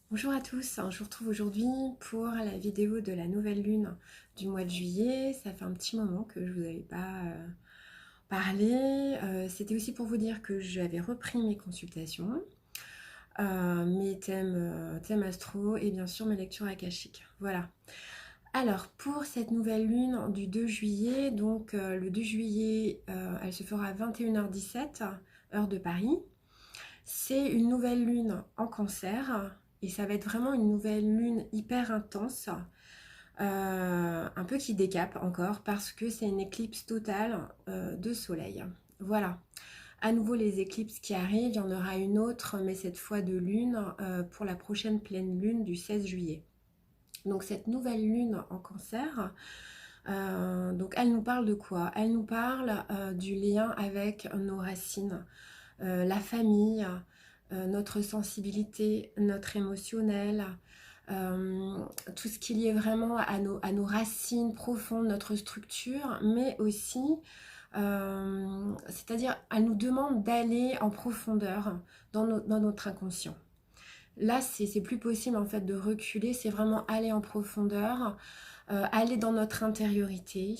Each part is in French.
Bonjour à tous, je vous retrouve aujourd'hui pour la vidéo de la nouvelle lune du mois de juillet. Ça fait un petit moment que je vous avais pas parlé. C'était aussi pour vous dire que j'avais repris mes consultations, mes thèmes astro et bien sûr mes lectures akashiques. Voilà. Alors pour cette nouvelle lune du 2 juillet, donc le 2 juillet, elle se fera à 21h17, heure de Paris. C'est une nouvelle lune en cancer et ça va être vraiment une nouvelle lune hyper intense, un peu qui décape encore parce que c'est une éclipse totale de soleil. Voilà. À nouveau les éclipses qui arrivent, il y en aura une autre, mais cette fois de lune pour la prochaine pleine lune du 16 juillet. Donc cette nouvelle lune en cancer, donc elle nous parle de quoi? Elle nous parle du lien avec nos racines, la famille, notre sensibilité, notre émotionnel, tout ce qui est lié vraiment à nos racines profondes, notre structure, mais aussi, c'est-à-dire, elle nous demande d'aller en profondeur dans notre inconscient. Là, c'est plus possible en fait de reculer, c'est vraiment aller en profondeur, aller dans notre intériorité,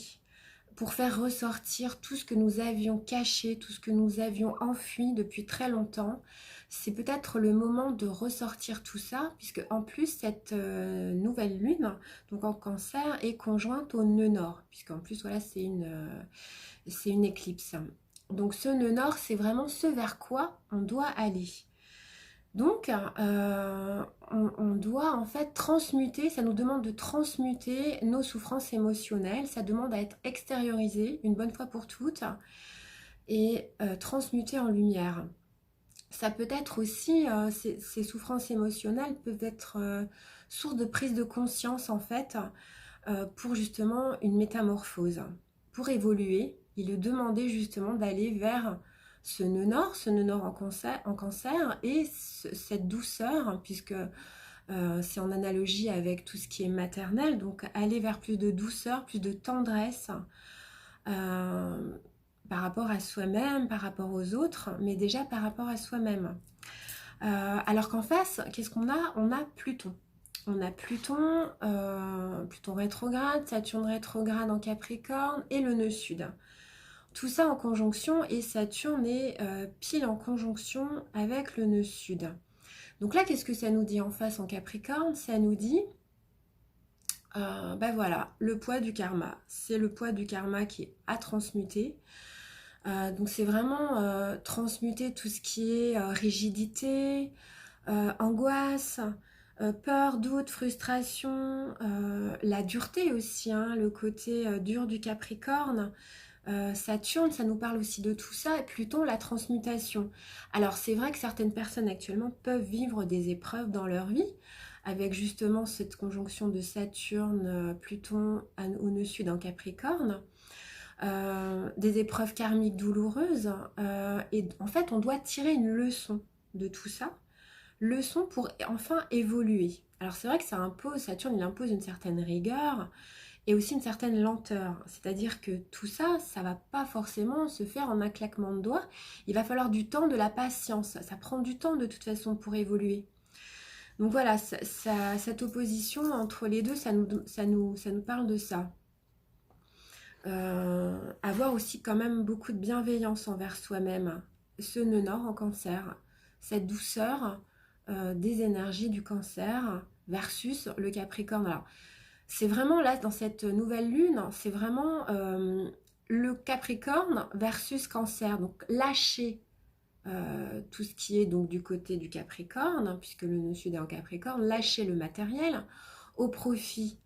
pour faire ressortir tout ce que nous avions caché, tout ce que nous avions enfui depuis très longtemps. C'est peut-être le moment de ressortir tout ça, puisque en plus cette nouvelle lune, donc en cancer, est conjointe au nœud nord, puisqu'en plus voilà c'est une éclipse. Donc ce nœud nord, c'est vraiment ce vers quoi on doit aller. Donc, on doit en fait transmuter, ça nous demande de transmuter nos souffrances émotionnelles, ça demande à être extériorisé une bonne fois pour toutes et transmuté en lumière. Ça peut être aussi, ces souffrances émotionnelles peuvent être source de prise de conscience en fait pour justement une métamorphose. Pour évoluer, il est demandé justement d'aller vers ce nœud nord en cancer et cette douceur, puisque c'est en analogie avec tout ce qui est maternel, donc aller vers plus de douceur, plus de tendresse euh, par rapport à soi-même, par rapport aux autres, mais déjà par rapport à soi-même. Alors qu'en face, qu'est-ce qu'on a? On a Pluton. On a Pluton, Pluton rétrograde, Saturne rétrograde en Capricorne et le nœud sud. Tout ça en conjonction et Saturne est pile en conjonction avec le nœud sud. Donc là, qu'est-ce que ça nous dit en face en Capricorne? Ça nous dit, ben voilà, le poids du karma. C'est le poids du karma qui est à transmuter. Donc c'est vraiment transmuter tout ce qui est rigidité, angoisse, peur, doute, frustration, la dureté aussi, hein, le côté dur du Capricorne. Saturne, ça nous parle aussi de tout ça, et Pluton, la transmutation. Alors c'est vrai que certaines personnes actuellement peuvent vivre des épreuves dans leur vie, avec justement cette conjonction de Saturne, Pluton au nœud sud en Capricorne, des épreuves karmiques douloureuses, et en fait on doit tirer une leçon de tout ça, leçon pour enfin évoluer. Alors c'est vrai que ça impose, Saturne il impose une certaine rigueur, et aussi une certaine lenteur. C'est-à-dire que tout ça, ça va pas forcément se faire en un claquement de doigts. Il va falloir du temps, de la patience. Ça prend du temps de toute façon pour évoluer. Donc voilà, cette opposition entre les deux, ça nous parle de ça. Avoir aussi quand même beaucoup de bienveillance envers soi-même. Ce nœud nord en cancer, cette douceur des énergies du cancer versus le Capricorne. Alors, c'est vraiment là, dans cette nouvelle lune, c'est vraiment le Capricorne versus Cancer. Donc lâcher tout ce qui est donc du côté du Capricorne, puisque le nœud sud est en Capricorne, lâcher le matériel au profit,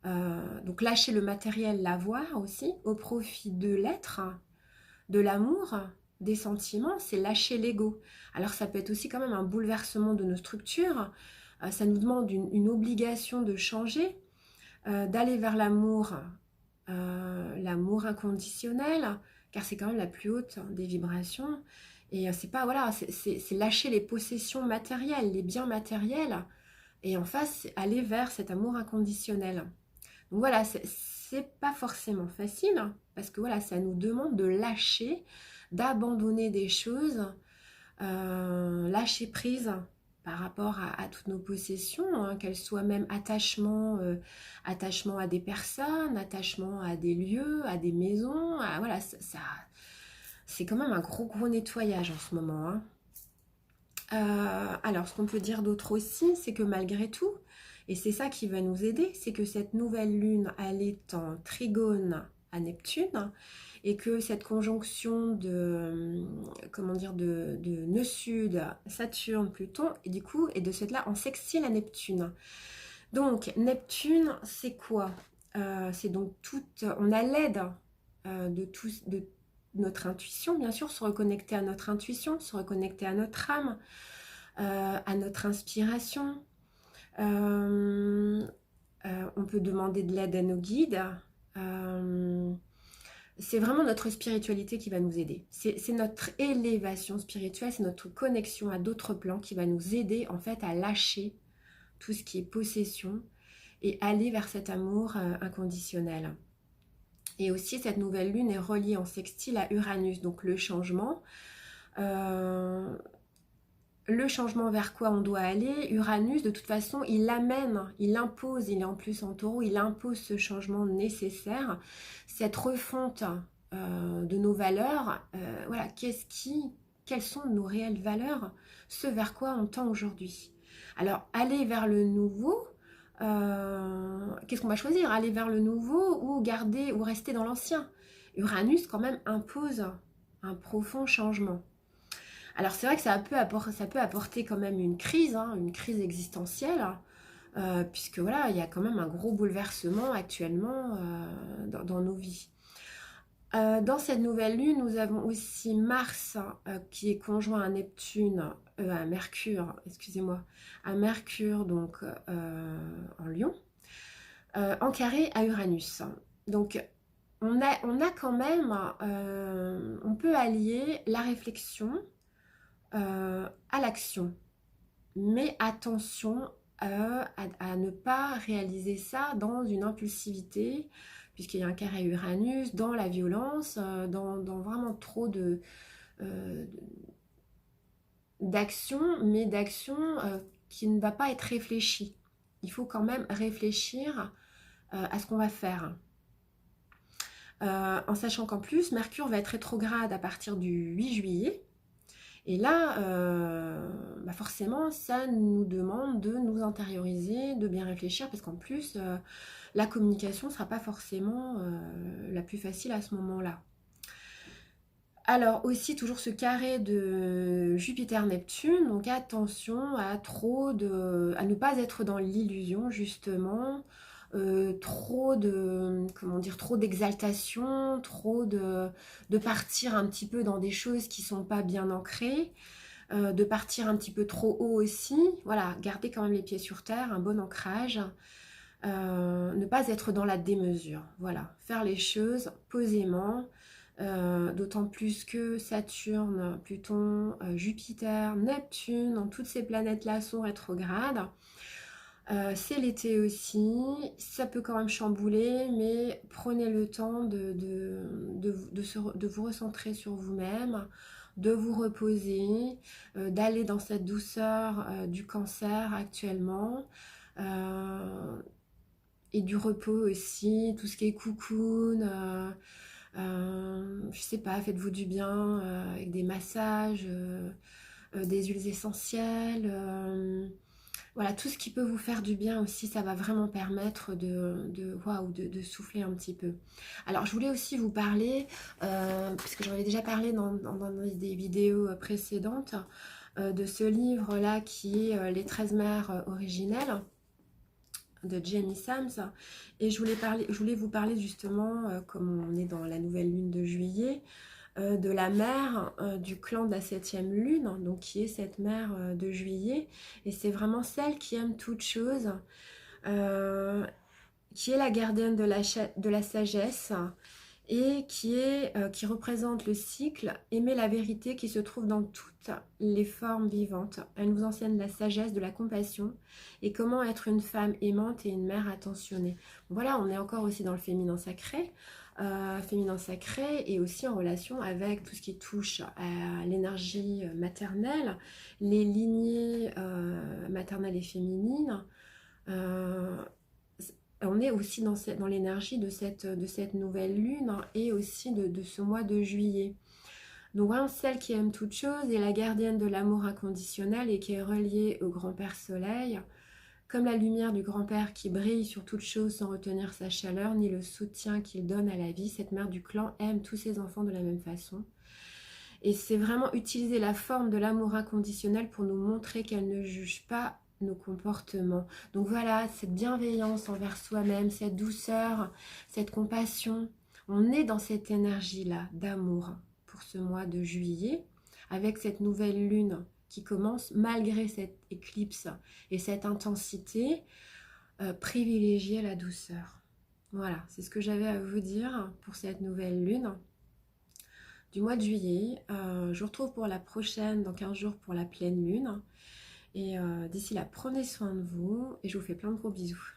donc lâcher le matériel, l'avoir aussi, au profit de l'être, de l'amour, des sentiments, c'est lâcher l'ego. Alors ça peut être aussi quand même un bouleversement de nos structures, ça nous demande une obligation de changer, d'aller vers l'amour, l'amour inconditionnel, car c'est quand même la plus haute des vibrations. Et c'est pas, voilà, c'est lâcher les possessions matérielles, les biens matériels, et en face, c'est aller vers cet amour inconditionnel. Donc voilà, c'est pas forcément facile, parce que voilà, ça nous demande de lâcher, d'abandonner des choses, lâcher prise par rapport à toutes nos possessions, hein, qu'elles soient même attachement à des personnes, attachement à des lieux, à des maisons. Voilà, c'est quand même un gros nettoyage en ce moment, hein. Alors, ce qu'on peut dire d'autre aussi, c'est que malgré tout, et c'est ça qui va nous aider, c'est que cette nouvelle lune, elle est en trigone à Neptune, et que cette conjonction comment dire, de nœud sud, Saturne, Pluton, et du coup, et de cette là en sextile à Neptune. Donc, Neptune, c'est quoi? C'est donc on a l'aide de notre intuition, bien sûr, se reconnecter à notre intuition, se reconnecter à notre âme, à notre inspiration. On peut demander de l'aide à nos guides. C'est vraiment notre spiritualité qui va nous aider. C'est notre élévation spirituelle, c'est notre connexion à d'autres plans qui va nous aider en fait à lâcher tout ce qui est possession et aller vers cet amour inconditionnel. Et aussi, cette nouvelle lune est reliée en sextile à Uranus, donc le changement. Le changement vers quoi on doit aller, Uranus, de toute façon, il amène, il impose, il est en plus en taureau, il impose ce changement nécessaire, cette refonte de nos valeurs. Voilà, quelles sont nos réelles valeurs, ce vers quoi on tend aujourd'hui. Alors, aller vers le nouveau, qu'est-ce qu'on va choisir? Aller vers le nouveau ou garder ou rester dans l'ancien? Uranus, quand même, impose un profond changement. Alors c'est vrai que ça peut apporter quand même une crise, hein, une crise existentielle, puisque voilà, il y a quand même un gros bouleversement actuellement dans nos vies. Dans cette nouvelle lune, nous avons aussi Mars qui est conjoint à Neptune, à Mercure, excusez-moi, à Mercure donc en Lion, en carré à Uranus. Donc on a quand même, on peut allier la réflexion à l'action. Mais attention à ne pas réaliser ça dans une impulsivité, puisqu'il y a un carré Uranus, dans la violence, dans vraiment trop d'action, mais d'action qui ne va pas être réfléchie. Il faut quand même réfléchir à ce qu'on va faire. En sachant qu'en plus, Mercure va être rétrograde à partir du 8 juillet. Et là, forcément, ça nous demande de nous intérioriser, de bien réfléchir, parce qu'en plus, la communication ne sera pas forcément la plus facile à ce moment-là. Alors aussi, toujours ce carré de Jupiter-Neptune, donc attention à ne pas être dans l'illusion, justement, trop d'exaltation, trop de partir un petit peu dans des choses qui sont pas bien ancrées, de partir un petit peu trop haut aussi. Voilà, garder quand même les pieds sur terre, un bon ancrage, ne pas être dans la démesure. Voilà, faire les choses posément. D'autant plus que Saturne, Pluton, Jupiter, Neptune, toutes ces planètes-là sont rétrogrades. C'est l'été aussi, ça peut quand même chambouler, mais prenez le temps de vous recentrer sur vous-même, de vous reposer, d'aller dans cette douceur du cancer actuellement, et du repos aussi, tout ce qui est cocoon, je sais pas, faites-vous du bien avec des massages, des huiles essentielles, voilà, tout ce qui peut vous faire du bien aussi, ça va vraiment permettre de souffler un petit peu. Alors, je voulais aussi vous parler, puisque j'en avais déjà parlé dans des vidéos précédentes, de ce livre-là qui est Les 13 mères originelles de Jamie Sams. Et je voulais vous parler justement, comme on est dans la nouvelle lune de juillet, de la mère du clan de la 7e lune, donc qui est cette mère de juillet, et c'est vraiment celle qui aime toute chose, qui est la gardienne de la sagesse, et qui représente le cycle, aimer la vérité qui se trouve dans toutes les formes vivantes. Elle nous enseigne la sagesse de la compassion et comment être une femme aimante et une mère attentionnée. Voilà, on est encore aussi dans le féminin sacré. féminin sacré et aussi en relation avec tout ce qui touche à l'énergie maternelle, les lignées maternelles et féminines. Euh, on est aussi dans l'énergie de cette nouvelle lune, hein, et aussi de ce mois de juillet. Donc vraiment celle qui aime toute chose est la gardienne de l'amour inconditionnel et qui est reliée au grand-père soleil. Comme la lumière du grand-père qui brille sur toute chose sans retenir sa chaleur, ni le soutien qu'il donne à la vie, cette mère du clan aime tous ses enfants de la même façon. Et c'est vraiment utiliser la forme de l'amour inconditionnel pour nous montrer qu'elle ne juge pas nos comportements. Donc voilà, cette bienveillance envers soi-même, cette douceur, cette compassion. On est dans cette énergie-là d'amour pour ce mois de juillet, avec cette nouvelle lune qui commence malgré cette éclipse et cette intensité, privilégier la douceur. Voilà, c'est ce que j'avais à vous dire pour cette nouvelle lune du mois de juillet. Je vous retrouve pour la prochaine, dans 15 jours, pour la pleine lune. Et d'ici là, prenez soin de vous et je vous fais plein de gros bisous.